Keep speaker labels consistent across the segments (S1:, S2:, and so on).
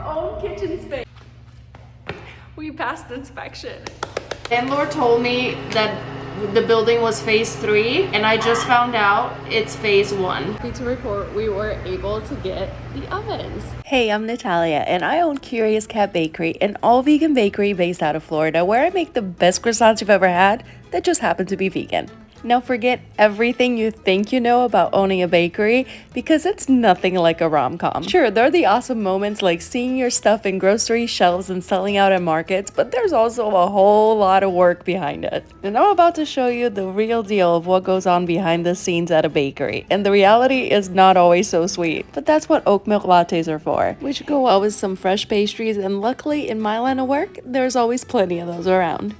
S1: own kitchen space. We passed inspection.
S2: Landlord told me that the building was phase 3 and I just found out it's phase 1.
S1: Happy to report we were able to get the ovens.
S3: Hey, I'm Natalia and I own Curious Cat Bakery, an all-vegan bakery based out of Florida where I make the best croissants you've ever had that just happen to be vegan. Now forget everything you think you know about owning a bakery because it's nothing like a rom-com. Sure, there are the awesome moments like seeing your stuff in grocery shelves and selling out at markets, but there's also a whole lot of work behind it. And I'm about to show you the real deal of what goes on behind the scenes at a bakery. And the reality is not always so sweet, but that's what oat milk lattes are for, which go well with some fresh pastries, and luckily in my line of work, there's always plenty of those around.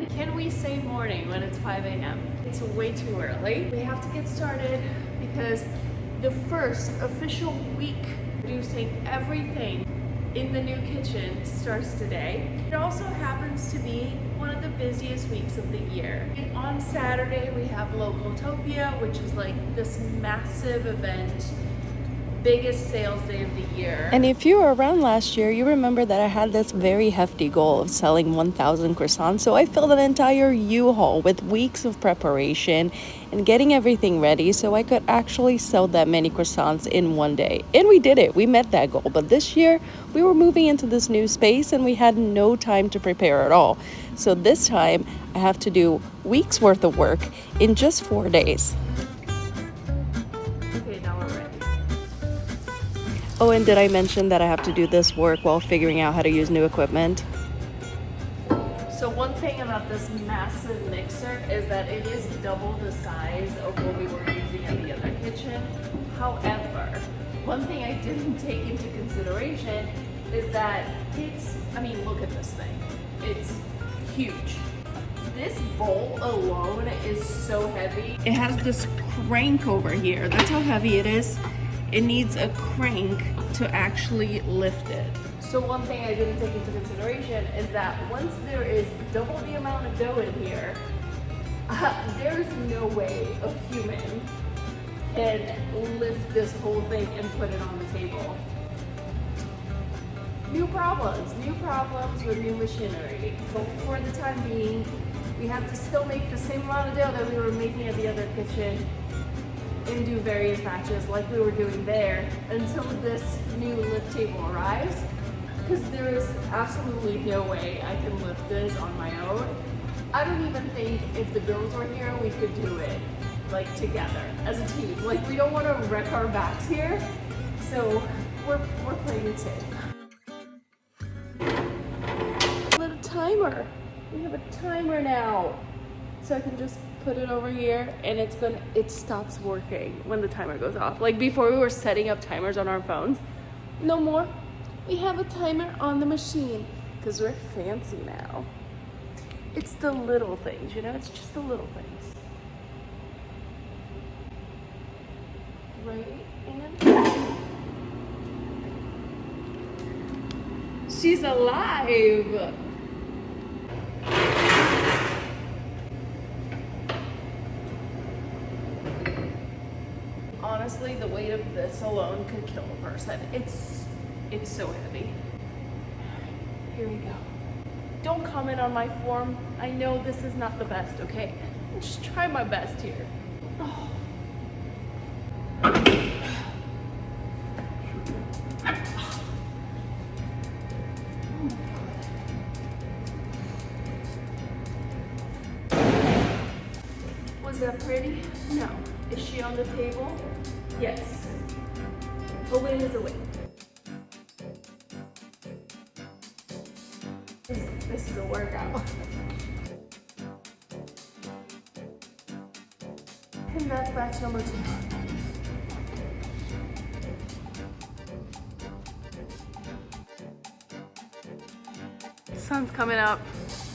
S1: Can we say morning when it's 5 a.m.? It's way too early. We have to get started because the first official week producing everything in the new kitchen starts today. It also happens to be one of the busiest weeks of the year. And on Saturday we have Locotopia, which is like this massive event, biggest sales day of the year.
S3: And if you were around last year, you remember that I had this very hefty goal of selling 1,000 croissants. So I filled an entire U-Haul with weeks of preparation and getting everything ready so I could actually sell that many croissants in one day. And we did it. We met that goal. But this year, we were moving into this new space and we had no time to prepare at all. So this time, I have to do weeks worth of work in just 4 days. Oh, and did I mention that I have to do this work while figuring out how to use new equipment?
S1: So one thing about this massive mixer is that it is double the size of what we were using in the other kitchen. However, one thing I didn't take into consideration is that look at this thing. It's huge. This bowl alone is so heavy. It has this crank over here. That's how heavy it is. It needs a crank to actually lift it. So one thing I didn't take into consideration is that once there is double the amount of dough in here, there's no way a human can lift this whole thing and put it on the table. New problems with new machinery. But for the time being, we have to still make the same amount of dough that we were making at the other kitchen and do various batches like we were doing there until this new lift table arrives, because there is absolutely no way I can lift this on my own. I don't even think if the girls were here we could do it like together as a team. Like, we don't want to wreck our backs here, so we're playing it safe. Little timer. We have a timer now, so I can just put it over here and it stops working when the timer goes off. Like before, we were setting up timers on our phones. No more. We have a timer on the machine because we're fancy now. It's the little things, you know, it's just the little things. Right? And she's alive. Honestly, the weight of this alone could kill a person. It's so heavy. Here we go. Don't comment on my form. I know this is not the best, okay? I'll just try my best here. Oh. Was that pretty? No. Is she on the table? Yes. A win is a win. This is a workout. And that's batch number 2. Sun's coming up.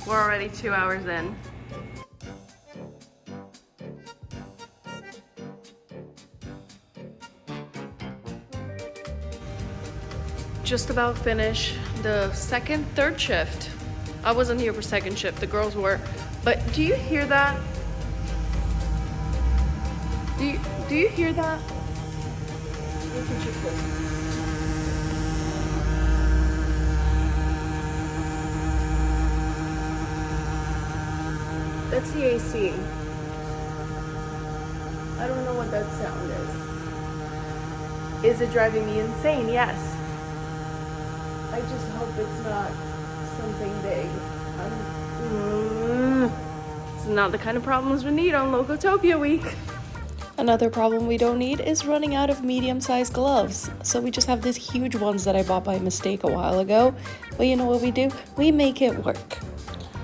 S1: We're already 2 hours in. Just about finished the third shift. I wasn't here for second shift, the girls were. But do you hear that? Do you hear that? Look at your foot.
S2: That's the AC. I don't know what that sound is. Is it driving me insane? Yes. I just hope it's not something big. This is not the kind of problems we need on Logotopia week.
S3: Another problem we don't need is running out of medium-sized gloves. So we just have these huge ones that I bought by mistake a while ago. But you know what we do? We make it work.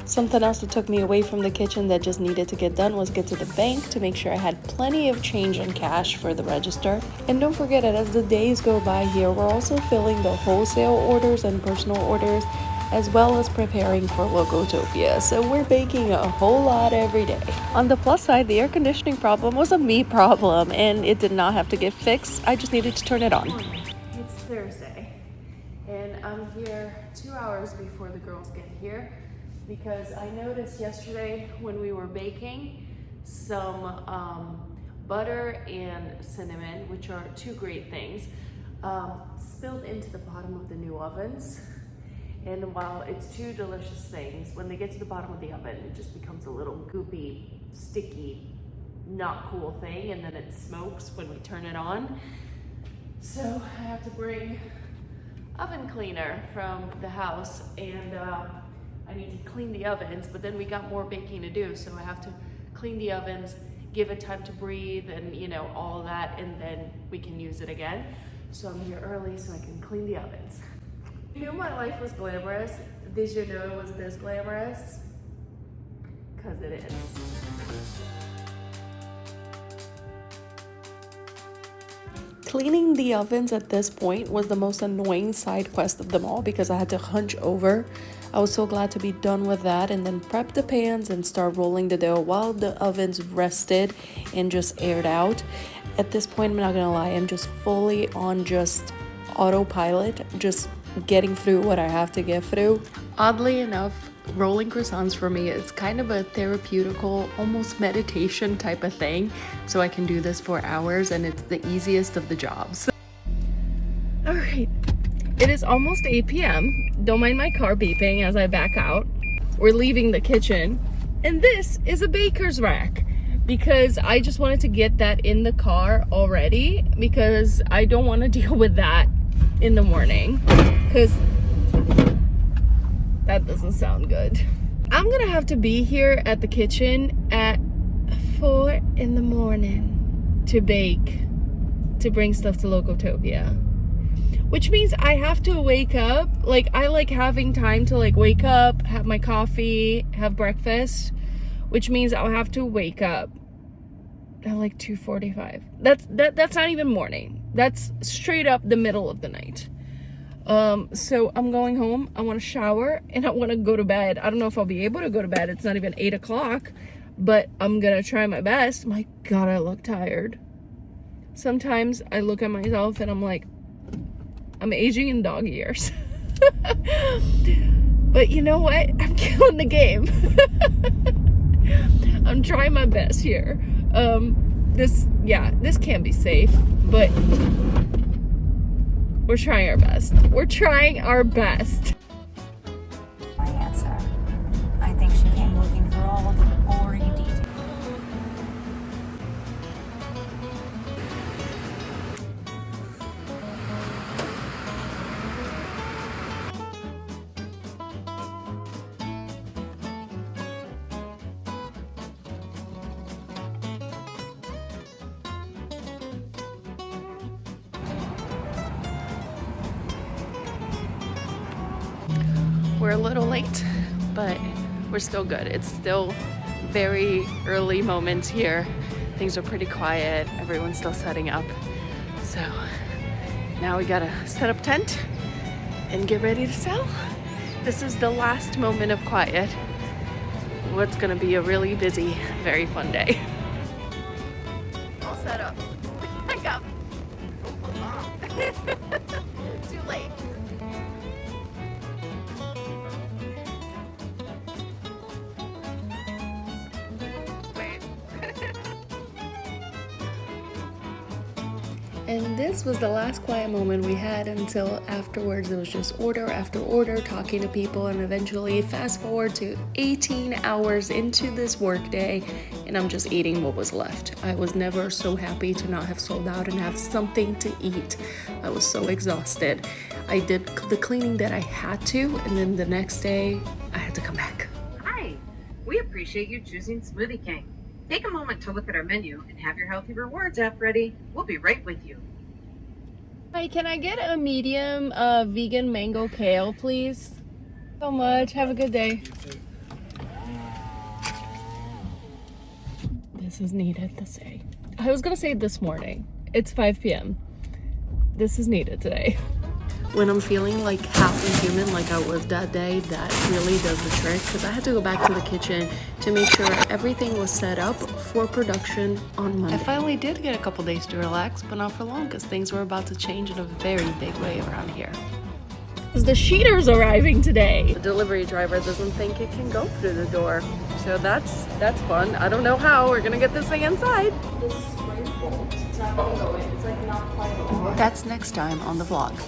S3: Something else that took me away from the kitchen that just needed to get done was get to the bank to make sure I had plenty of change and cash for the register. And don't forget that as the days go by here, we're also filling the wholesale orders and personal orders, as well as preparing for Logotopia. So we're baking a whole lot every day. On the plus side, the air conditioning problem was a me problem and it did not have to get fixed. I just needed to turn it on.
S2: It's Thursday and I'm here 2 hours before the girls get here because I noticed yesterday when we were baking some butter and cinnamon, which are two great things, spilled into the bottom of the new ovens. And while it's two delicious things, when they get to the bottom of the oven, it just becomes a little goopy, sticky, not cool thing, and then it smokes when we turn it on. So I have to bring oven cleaner from the house, and I need to clean the ovens, but then we got more baking to do, so I have to clean the ovens, give it time to breathe, and you know, all of that, and then we can use it again. So I'm here early so I can clean the ovens. You knew my life was glamorous. Did you know it was this glamorous? Because it is.
S3: Cleaning the ovens at this point was the most annoying side quest of them all because I had to hunch over. I was so glad to be done with that and then prep the pans and start rolling the dough while the ovens rested and just aired out. At this point, I'm not gonna lie, I'm just fully on just autopilot, just getting through what I have to get through. Oddly enough, rolling croissants for me is kind of a therapeutical, almost meditation type of thing. So I can do this for hours and it's the easiest of the jobs.
S2: All right, it is almost 8 p.m. Don't mind my car beeping as I back out. We're leaving the kitchen and this is a baker's rack because I just wanted to get that in the car already because I don't want to deal with that in the morning because that doesn't sound good. I'm gonna have to be here at the kitchen at 4 in the morning to bake, to bring stuff to Logotopia, which means I have to wake up. Like, I like having time to like wake up, have my coffee, have breakfast, which means I'll have to wake up at like 2:45. That's not even morning. That's straight up the middle of the night. So I'm going home. I want to shower and I want to go to bed. I don't know if I'll be able to go to bed. It's not even 8 o'clock, but I'm gonna try my best. My God, I look tired. Sometimes I look at myself and I'm like, I'm aging in dog years. But you know what? I'm killing the game. I'm trying my best here. This can't be safe, but we're trying our best. We're trying our best.
S4: My answer. I think she came looking for all the gory details.
S2: We're a little late, but we're still good. It's still very early moments here. Things are pretty quiet. Everyone's still setting up. So now we gotta set up tent and get ready to sell. This is the last moment of quiet. What's gonna be a really busy, very fun day. All set up. I got too late.
S3: And this was the last quiet moment we had until afterwards. It was just order after order, talking to people, and eventually fast forward to 18 hours into this workday, and I'm just eating what was left. I was never so happy to not have sold out and have something to eat. I was so exhausted. I did the cleaning that I had to, and then the next day I had to come back.
S5: Hi, we appreciate you choosing Smoothie King. Take a moment to look at our menu and have your Healthy Rewards app ready. We'll be right with you.
S2: Hi, can I get a medium vegan mango kale, please? So much. Have a good day. This is needed to say. I was gonna say this morning. It's 5 p.m. This is needed today. When I'm feeling like half inhuman like I was that day, that really does the trick, because I had to go back to the kitchen to make sure everything was set up for production on Monday. I finally did get a couple days to relax, but not for long, because things were about to change in a very big way around here. The sheeter's arriving today. The delivery driver doesn't think it can go through the door, so that's fun. I don't know how we're gonna get this thing inside. This spring bolt, it's not gonna go in. It's like not quite open.
S3: That's next time on the vlog.